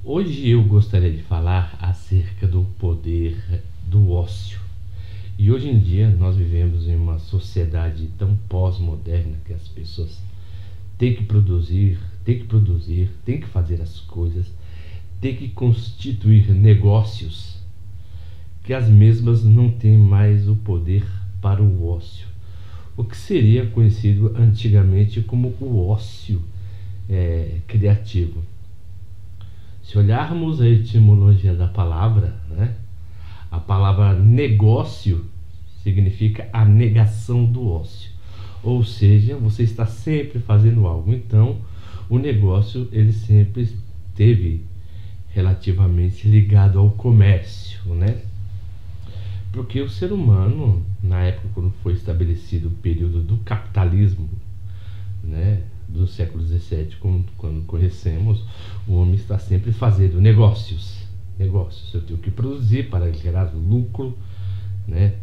Hoje eu gostaria de falar acerca do poder do ócio. E hoje em dia nós vivemos em uma sociedade tão pós-moderna que as pessoas têm que fazer as coisas, têm que constituir negócios, que as mesmas não têm mais o poder para o ócio. O que seria conhecido antigamente como o ócio criativo. Se olharmos a etimologia da palavra, né, a palavra negócio significa a negação do ócio. Ou seja, você está sempre fazendo algo. Então, o negócio ele sempre esteve relativamente ligado ao comércio, né? Porque o ser humano, na época quando foi estabelecido o período do capitalismo, né, do século XVII, quando conhecemos, o homem está sempre fazendo negócios. Eu tenho que produzir para gerar lucro, né,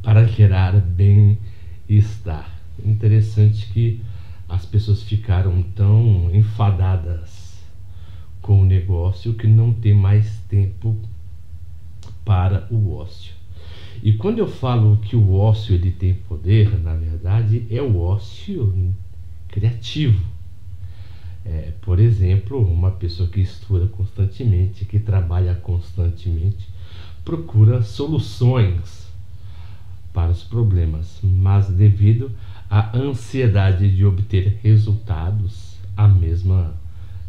para gerar bem-estar. Interessante que as pessoas ficaram tão enfadadas com o negócio que não tem mais tempo para o ócio. E quando eu falo que o ócio ele tem poder, na verdade é o ócio criativo. Por exemplo, uma pessoa que estuda constantemente, que trabalha constantemente, procura soluções para os problemas, mas devido à ansiedade de obter resultados, a mesma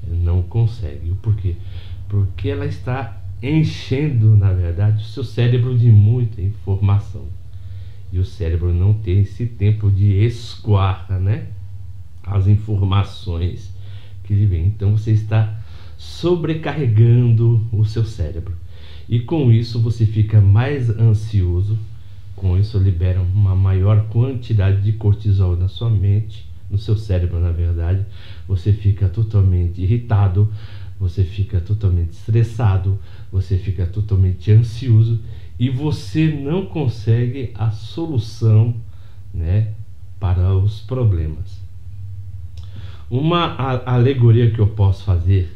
não consegue. Por quê? Porque ela está enchendo, na verdade, o seu cérebro de muita informação. E o cérebro não tem esse tempo de escoar, né, as informações que ele vem. Então você está sobrecarregando o seu cérebro. E com isso você fica mais ansioso. Com isso libera uma maior quantidade de cortisol na sua mente, no seu cérebro, na verdade. Você fica totalmente irritado, você fica totalmente estressado, você fica totalmente ansioso e você não consegue a solução, né, para os problemas. Uma alegoria que eu posso fazer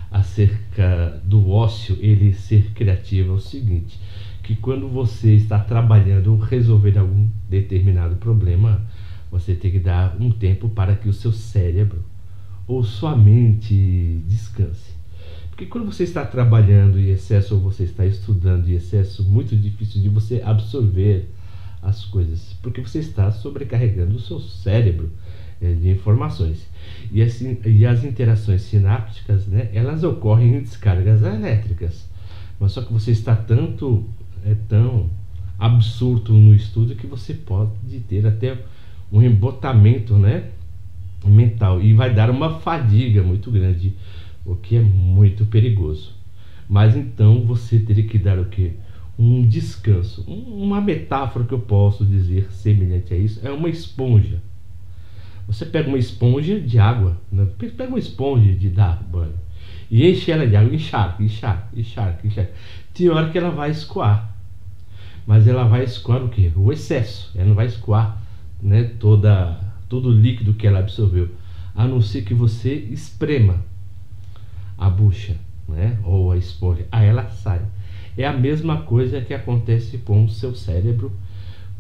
acerca do ócio ele ser criativo é o seguinte, que quando você está trabalhando ou resolvendo algum determinado problema, você tem que dar um tempo para que o seu cérebro ou sua mente descanse. Porque quando você está trabalhando em excesso ou você está estudando em excesso, muito difícil de você absorver as coisas, porque você está sobrecarregando o seu cérebro de informações. E as interações sinápticas, né, elas ocorrem em descargas elétricas. Mas só que você está tão absorto no estudo que você pode ter até um embotamento, né, mental, e vai dar uma fadiga muito grande, o que é muito perigoso. Mas então você teria que dar o quê? Um descanso. Uma metáfora que eu posso dizer semelhante a isso é uma esponja. Você pega uma esponja de água, né? Pega uma esponja de dar banho e enche ela de água, encharca. Tem hora que ela vai escoar, mas ela vai escoar o quê? O excesso. Ela não vai escoar, né, todo o líquido que ela absorveu, a não ser que você esprema a bucha, né, ou a esponja, aí ela sai. É a mesma coisa que acontece com o seu cérebro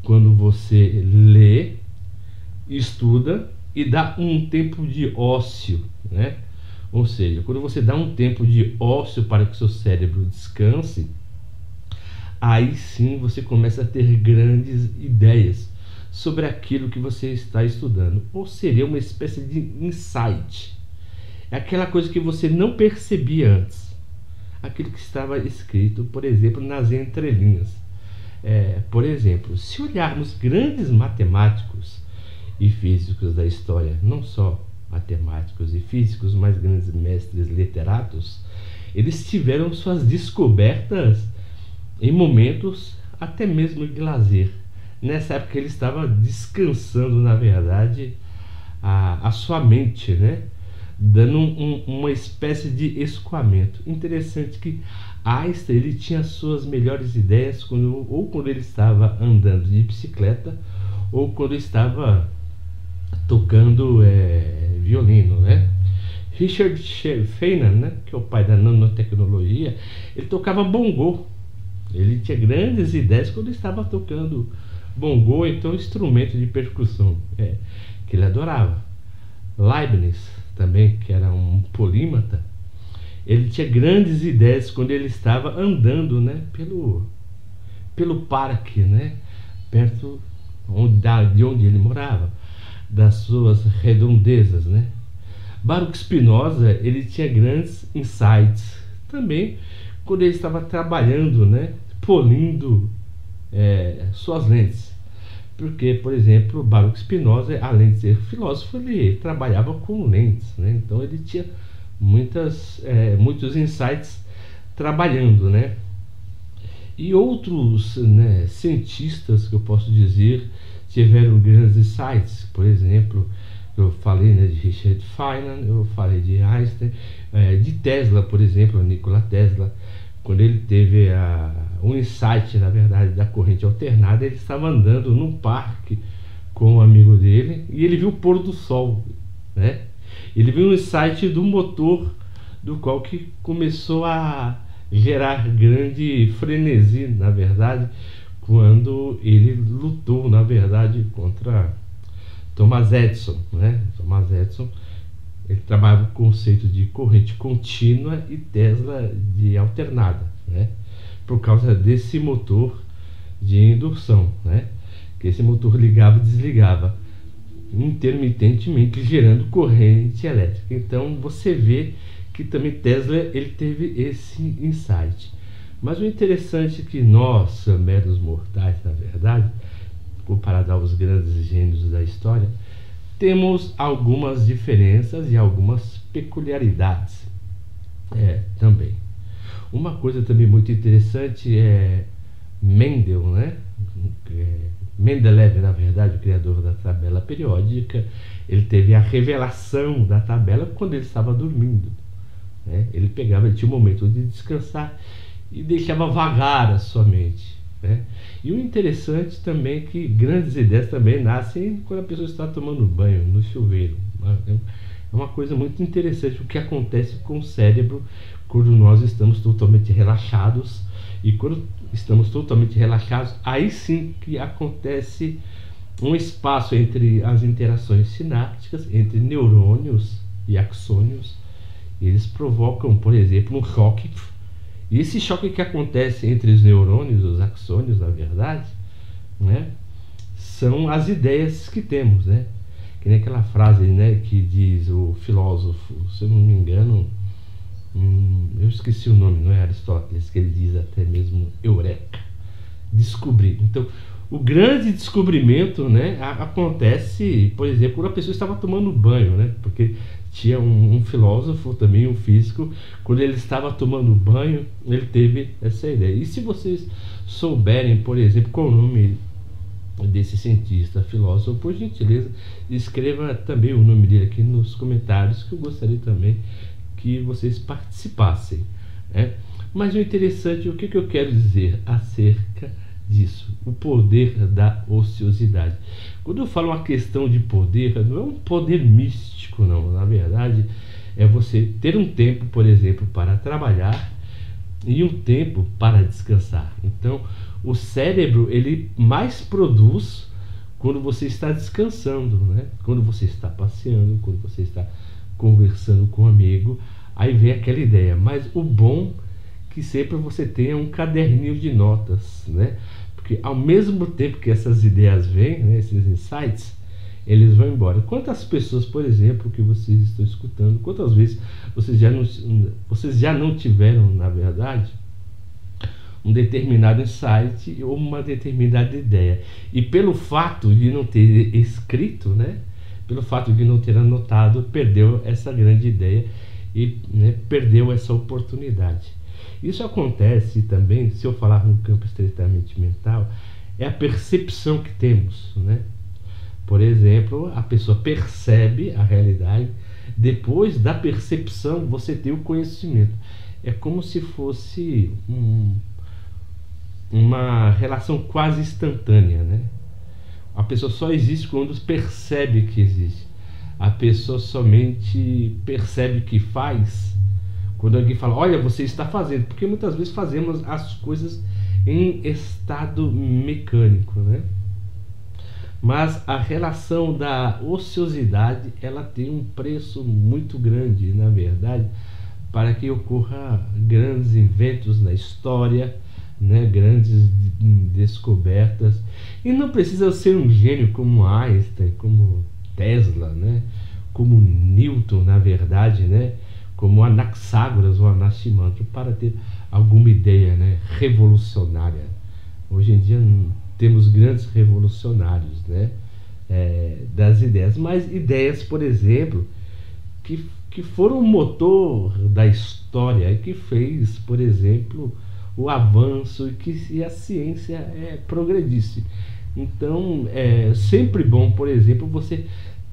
quando você lê, estuda e dá um tempo de ócio, né? Ou seja, quando você dá um tempo de ócio para que o seu cérebro descanse, aí sim você começa a ter grandes ideias sobre aquilo que você está estudando, ou seria uma espécie de insight. É aquela coisa que você não percebia antes, aquilo que estava escrito, por exemplo, nas entrelinhas. Por exemplo, se olharmos grandes matemáticos e físicos da história, não só matemáticos e físicos, mas grandes mestres literatos, eles tiveram suas descobertas em momentos até mesmo de lazer. Nessa época ele estava descansando, na verdade, a sua mente, né? Dando uma espécie de escoamento. Interessante que Einstein ele tinha suas melhores ideias quando ele estava andando de bicicleta ou quando estava tocando violino, né? Richard Feynman, né, que é o pai da nanotecnologia, ele tocava bongô. Ele tinha grandes ideias quando estava tocando bongô, então instrumento de percussão, que ele adorava. Leibniz também, que era um polímata, ele tinha grandes ideias quando ele estava andando, né, pelo parque, né, perto de onde ele morava, das suas redondezas, né. Baruch Spinoza, ele tinha grandes insights também quando ele estava trabalhando, né, polindo suas lentes. Porque, por exemplo, Baruch Spinoza, além de ser filósofo, ele trabalhava com lentes, né? Então ele tinha muitos insights trabalhando, né? E outros, né, cientistas que eu posso dizer tiveram grandes insights. Por exemplo, eu falei, né, de Richard Feynman, eu falei de Einstein, de Tesla, por exemplo, Nikola Tesla. Quando ele teve um insight, na verdade, da corrente alternada, ele estava andando num parque com um amigo dele e ele viu o pôr do sol, né? Ele viu um insight do motor, do qual que começou a gerar grande frenesi, na verdade, quando ele lutou, na verdade, contra Thomas Edison, né? Thomas Edison, ele trabalhava com o conceito de corrente contínua e Tesla de alternada, né? Por causa desse motor de indução, né? Que esse motor ligava e desligava intermitentemente, gerando corrente elétrica. Então você vê que também Tesla ele teve esse insight. Mas o interessante é que nós, meros mortais, na verdade, comparado aos grandes gênios da história, temos algumas diferenças e algumas peculiaridades também. Uma coisa também muito interessante é Mendel, né? Mendeleev, na verdade, o criador da tabela periódica, ele teve a revelação da tabela quando ele estava dormindo, né? Ele tinha um momento de descansar e deixava vagar a sua mente, né? E o interessante também é que grandes ideias também nascem quando a pessoa está tomando banho, no chuveiro. É uma coisa muito interessante o que acontece com o cérebro quando nós estamos totalmente relaxados. E quando estamos totalmente relaxados, aí sim que acontece um espaço entre as interações sinápticas, entre neurônios e axônios. Eles provocam, por exemplo, um choque. E esse choque que acontece entre os neurônios, os axônios, na verdade, né, são as ideias que temos, né? Que nem aquela frase, né, que diz o filósofo, se eu não me engano, eu esqueci o nome, não é Aristóteles, que ele diz até mesmo eureka, descobrir. Então, o grande descobrimento, né, acontece, por exemplo, quando a pessoa estava tomando banho, né? Porque tinha um filósofo também, um físico, quando ele estava tomando banho, ele teve essa ideia. E se vocês souberem, por exemplo, qual o nome desse cientista, filósofo, por gentileza, escreva também o nome dele aqui nos comentários, que eu gostaria também que vocês participassem, né? Mas o interessante, o que eu quero dizer acerca disso, o poder da ociosidade. Quando eu falo uma questão de poder, não é um poder místico, não. Na verdade, é você ter um tempo, por exemplo, para trabalhar e um tempo para descansar. Então, o cérebro, ele mais produz quando você está descansando, né? Quando você está passeando, quando você está conversando com um amigo, aí vem aquela ideia. Mas o bom é que sempre você tenha um caderninho de notas, né? Porque ao mesmo tempo que essas ideias vêm, né, esses insights, eles vão embora. Quantas pessoas, por exemplo, que vocês estão escutando, quantas vezes vocês já não tiveram, na verdade, um determinado insight ou uma determinada ideia, e pelo fato de não ter escrito, né, pelo fato de não ter anotado, perdeu essa grande ideia e, né, perdeu essa oportunidade. Isso acontece também, se eu falar no campo estritamente mental, é a percepção que temos, né? Por exemplo, a pessoa percebe a realidade, depois da percepção você tem o conhecimento. É como se fosse uma relação quase instantânea, né? A pessoa só existe quando percebe que existe. A pessoa somente percebe que faz quando alguém fala, olha, você está fazendo, porque muitas vezes fazemos as coisas em estado mecânico, né? Mas a relação da ociosidade, ela tem um preço muito grande, na verdade, para que ocorra grandes inventos na história, né? Grandes descobertas. E não precisa ser um gênio como Einstein, como Tesla, né? Como Newton, na verdade, né? Como Anaxágoras ou Anaximandro, para ter alguma ideia, né? Revolucionária. Hoje em dia temos grandes revolucionários, né? Das ideias, mas ideias, por exemplo, que foram o motor da história e que fez, por exemplo, o avanço e que a ciência progredisse. Então, é sempre bom, por exemplo, você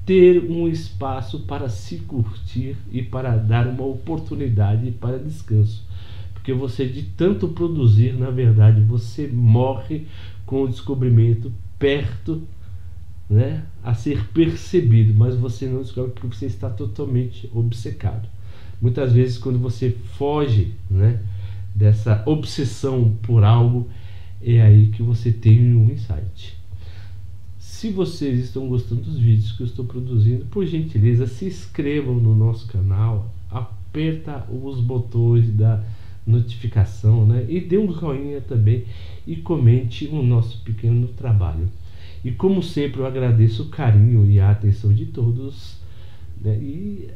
ter um espaço para se curtir e para dar uma oportunidade para descanso. Porque você, de tanto produzir, na verdade, você morre com o descobrimento perto, né, a ser percebido, mas você não descobre porque você está totalmente obcecado. Muitas vezes, quando você foge, né, dessa obsessão por algo, é aí que você tem um insight. Se vocês estão gostando dos vídeos que eu estou produzindo, por gentileza, se inscrevam no nosso canal, aperta os botões da notificação, né? E dê um joinha também e comente o nosso pequeno trabalho. E como sempre, eu agradeço o carinho e a atenção de todos, né? E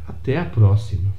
até a próxima.